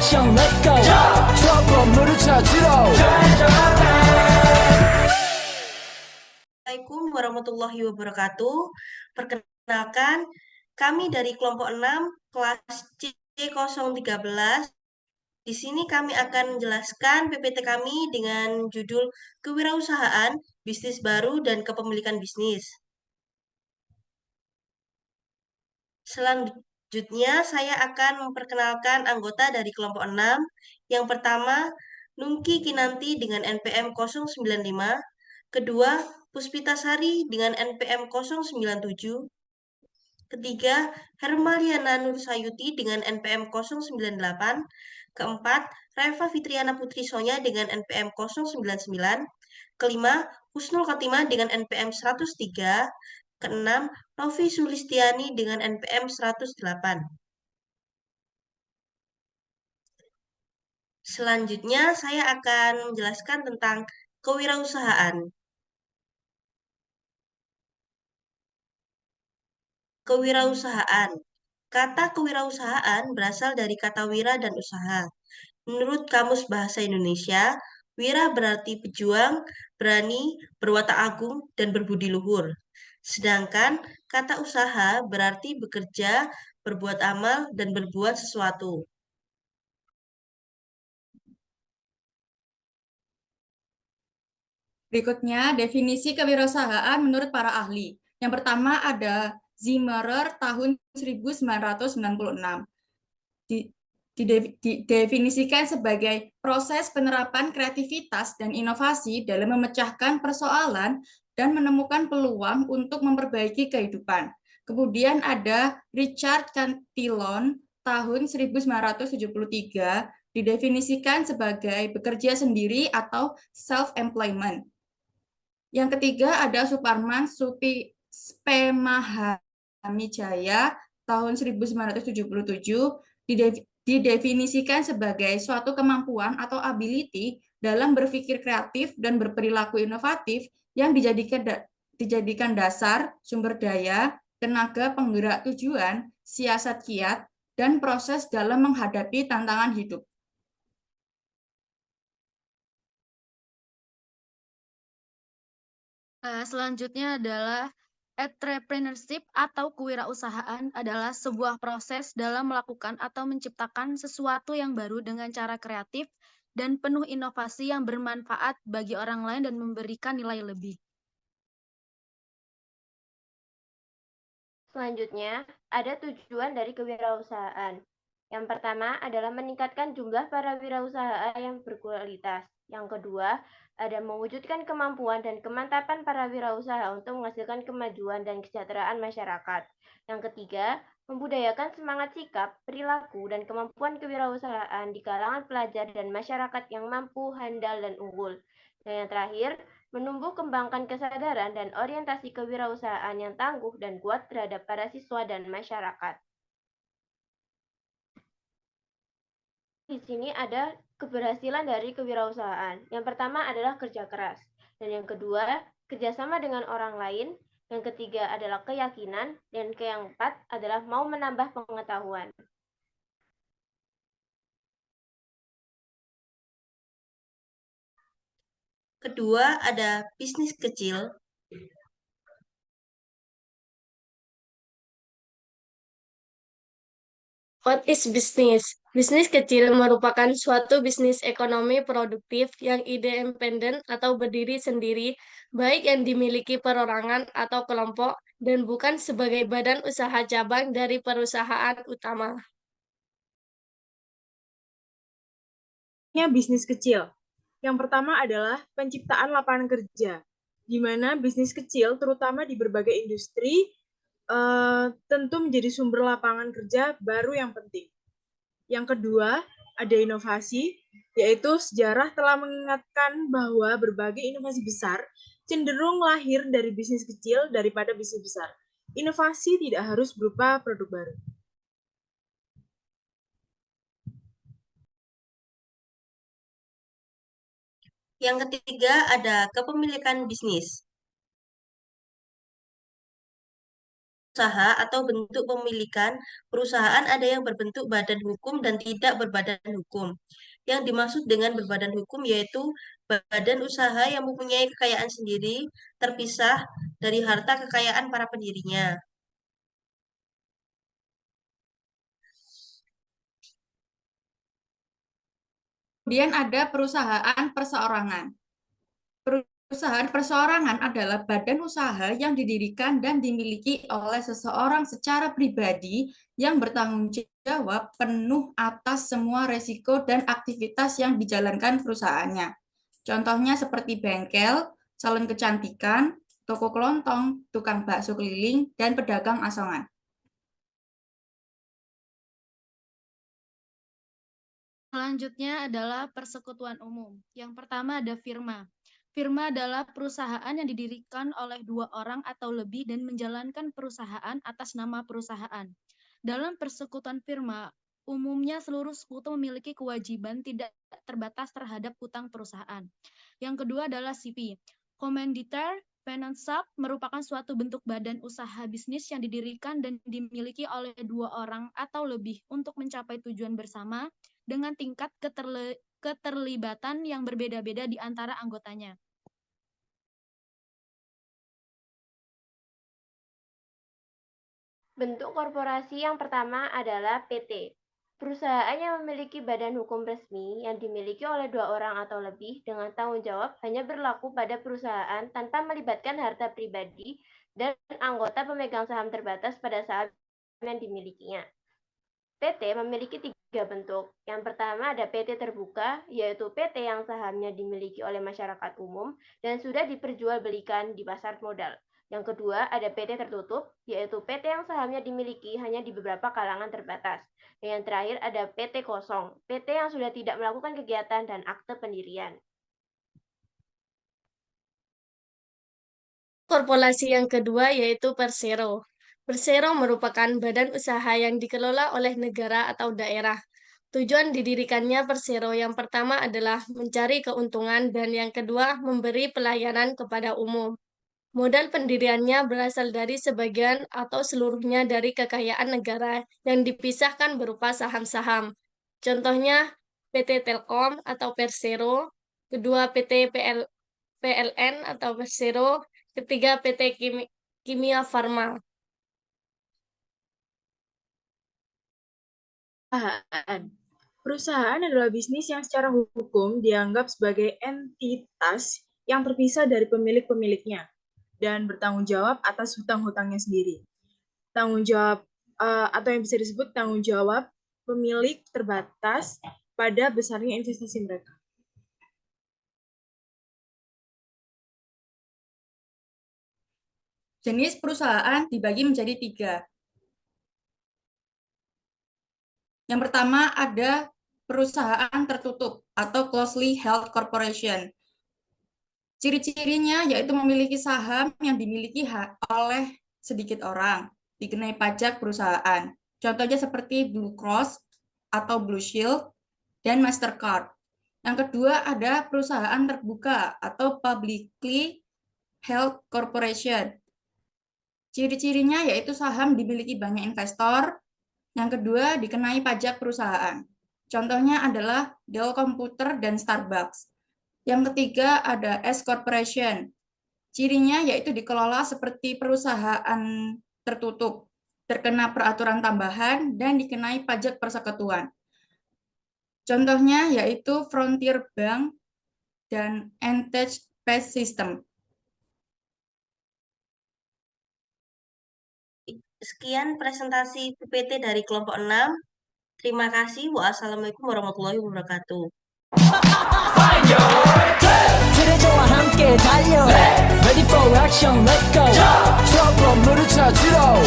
액션 let's go 저 건물을 찾으러 Assalamualaikum warahmatullahi wabarakatuh. Perkenalkan, kami dari kelompok 6 kelas C013. Di sini kami akan menjelaskan PPT kami dengan judul Kewirausahaan, Bisnis Baru, dan Kepemilikan Bisnis. Selanjutnya, saya akan memperkenalkan anggota dari kelompok 6. Yang pertama, Nungki Kinanti dengan NPM 095. Kedua, Puspitasari dengan NPM 097. Ketiga, Hermaliana Nursayuti dengan NPM 098. Keempat, Reva Fitriana Putri Sonya dengan NPM 099. Kelima, Husnul Khotimah dengan NPM 103. Keenam, Novi Sulistiani dengan NPM 108. Selanjutnya, saya akan menjelaskan tentang kewirausahaan. Kewirausahaan. Kata kewirausahaan berasal dari kata wira dan usaha. Menurut Kamus Bahasa Indonesia, wira berarti pejuang, berani, berwatak agung, dan berbudi luhur. Sedangkan kata usaha berarti bekerja, berbuat amal, dan berbuat sesuatu. Berikutnya, definisi kewirausahaan menurut para ahli. Yang pertama ada Zimmerer tahun 1996. Didefinisikan sebagai proses penerapan kreativitas dan inovasi dalam memecahkan persoalan dan menemukan peluang untuk memperbaiki kehidupan. Kemudian ada Richard Cantillon tahun 1973 didefinisikan sebagai bekerja sendiri atau self-employment. Yang ketiga ada Suparman Spemahamijaya tahun 1977 didefinisikan sebagai suatu kemampuan atau ability dalam berpikir kreatif dan berperilaku inovatif yang dijadikan dasar, sumber daya, tenaga penggerak tujuan, siasat kiat, dan proses dalam menghadapi tantangan hidup. Selanjutnya adalah entrepreneurship atau kewirausahaan adalah sebuah proses dalam melakukan atau menciptakan sesuatu yang baru dengan cara kreatif dan penuh inovasi yang bermanfaat bagi orang lain dan memberikan nilai lebih. Selanjutnya, ada tujuan dari kewirausahaan. Yang pertama adalah meningkatkan jumlah para wirausaha yang berkualitas. Yang kedua, ada mewujudkan kemampuan dan kemantapan para wirausaha untuk menghasilkan kemajuan dan kesejahteraan masyarakat. Yang ketiga, membudayakan semangat sikap, perilaku, dan kemampuan kewirausahaan di kalangan pelajar dan masyarakat yang mampu, handal, dan unggul. Dan yang terakhir, menumbuh kembangkan kesadaran dan orientasi kewirausahaan yang tangguh dan kuat terhadap para siswa dan masyarakat. Di sini ada keberhasilan dari kewirausahaan. Yang pertama adalah kerja keras. Dan yang kedua, kerjasama dengan orang lain. Yang ketiga adalah keyakinan. Dan yang keempat adalah mau menambah pengetahuan. Kedua, ada bisnis kecil. What is business? Bisnis kecil merupakan suatu bisnis ekonomi produktif yang independen atau berdiri sendiri, baik yang dimiliki perorangan atau kelompok, dan bukan sebagai badan usaha cabang dari perusahaan utama. Bisnis kecil. Yang pertama adalah penciptaan lapangan kerja, di mana bisnis kecil, terutama di berbagai industri, tentu menjadi sumber lapangan kerja baru yang penting. Yang kedua, ada inovasi, yaitu sejarah telah mengingatkan bahwa berbagai inovasi besar cenderung lahir dari bisnis kecil daripada bisnis besar. Inovasi tidak harus berupa produk baru. Yang ketiga, ada kepemilikan bisnis. usaha atau bentuk pemilikan perusahaan ada yang berbentuk badan hukum dan tidak berbadan hukum. Yang dimaksud dengan berbadan hukum yaitu badan usaha yang mempunyai kekayaan sendiri, terpisah dari harta kekayaan para pendirinya. Kemudian ada perusahaan perseorangan. Perusahaan perseorangan adalah badan usaha yang didirikan dan dimiliki oleh seseorang secara pribadi yang bertanggung jawab penuh atas semua resiko dan aktivitas yang dijalankan perusahaannya. Contohnya seperti bengkel, salon kecantikan, toko kelontong, tukang bakso keliling, dan pedagang asongan. Selanjutnya adalah persekutuan umum. Yang pertama ada firma. Firma adalah perusahaan yang didirikan oleh 2 orang atau lebih dan menjalankan perusahaan atas nama perusahaan. Dalam persekutuan firma, umumnya seluruh sekutu memiliki kewajiban tidak terbatas terhadap hutang perusahaan. Yang kedua adalah CV. Commanditaire Financial merupakan suatu bentuk badan usaha bisnis yang didirikan dan dimiliki oleh 2 orang atau lebih untuk mencapai tujuan bersama dengan tingkat keterlibatan yang berbeda-beda di antara anggotanya. Bentuk korporasi yang pertama adalah PT. Perusahaan yang memiliki badan hukum resmi yang dimiliki oleh 2 orang atau lebih dengan tanggung jawab hanya berlaku pada perusahaan tanpa melibatkan harta pribadi dan anggota pemegang saham terbatas pada saat yang dimilikinya. PT memiliki 3 bentuk. Yang pertama ada PT terbuka, yaitu PT yang sahamnya dimiliki oleh masyarakat umum dan sudah diperjualbelikan di pasar modal. Yang kedua ada PT tertutup, yaitu PT yang sahamnya dimiliki hanya di beberapa kalangan terbatas. Dan yang terakhir ada PT kosong, PT yang sudah tidak melakukan kegiatan dan akte pendirian. Korporasi yang kedua yaitu Persero. Persero merupakan badan usaha yang dikelola oleh negara atau daerah. Tujuan didirikannya Persero yang pertama adalah mencari keuntungan dan yang kedua memberi pelayanan kepada umum. Modal pendiriannya berasal dari sebagian atau seluruhnya dari kekayaan negara yang dipisahkan berupa saham-saham. Contohnya PT Telkom atau Persero, kedua PT PLN atau Persero, ketiga PT Kimia Farma. Perusahaan adalah bisnis yang secara hukum dianggap sebagai entitas yang terpisah dari pemilik-pemiliknya dan bertanggung jawab atas hutang-hutangnya sendiri. Tanggung jawab atau yang bisa disebut tanggung jawab pemilik terbatas pada besarnya investasi mereka. Jenis perusahaan dibagi menjadi 3. Yang pertama ada perusahaan tertutup atau closely held corporation. Ciri-cirinya yaitu memiliki saham yang dimiliki oleh sedikit orang, dikenai pajak perusahaan. Contohnya seperti Blue Cross atau Blue Shield dan Mastercard. Yang kedua ada perusahaan terbuka atau publicly held corporation. Ciri-cirinya yaitu saham dimiliki banyak investor. Yang kedua, dikenai pajak perusahaan. Contohnya adalah Dell Computer dan Starbucks. Yang ketiga, ada S Corporation. Cirinya yaitu dikelola seperti perusahaan tertutup, terkena peraturan tambahan, dan dikenai pajak persekutuan. Contohnya yaitu Frontier Bank dan Vantage Pay System. Sekian presentasi PPT dari kelompok 6. Terima kasih. Wassalamualaikum warahmatullahi wabarakatuh. 트레저와 함께 달려 Ready for action, let's go. 저거 물을 찾으러